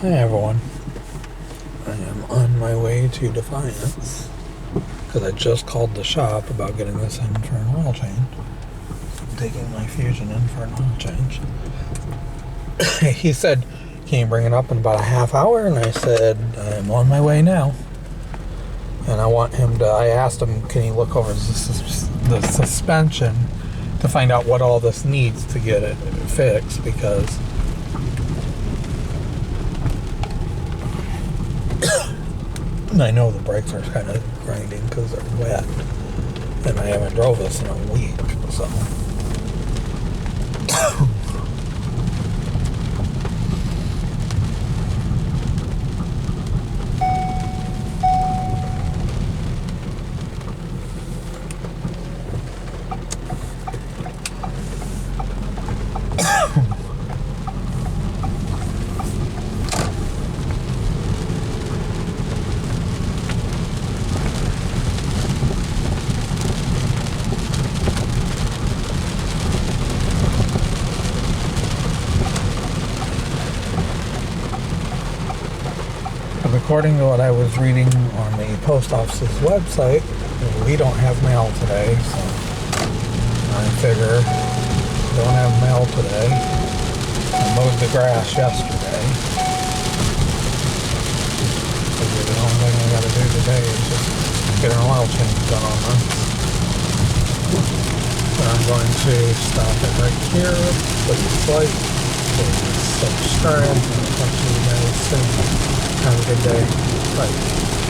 Hi everyone. I am on my way to Defiance because I just called the shop about getting this in for an oil change. I'm taking my Fusion in for an oil change. He said, "Can you bring it up in about a half hour?" And I said, "I'm on my way now." And I asked him, can he look over the suspension to find out what all this needs to get it fixed, because I know the brakes are kind of grinding because they're wet, and I haven't drove this in a week, so. According to what I was reading on the post office's website, we don't have mail today, so I figure don't have mail today. I mowed the grass yesterday. Figure the only thing I gotta do today is just get an oil change done on this. But I'm going to stop it right here, please like, please subscribe, and I'll talk to you guys soon. Have a good day. Bye.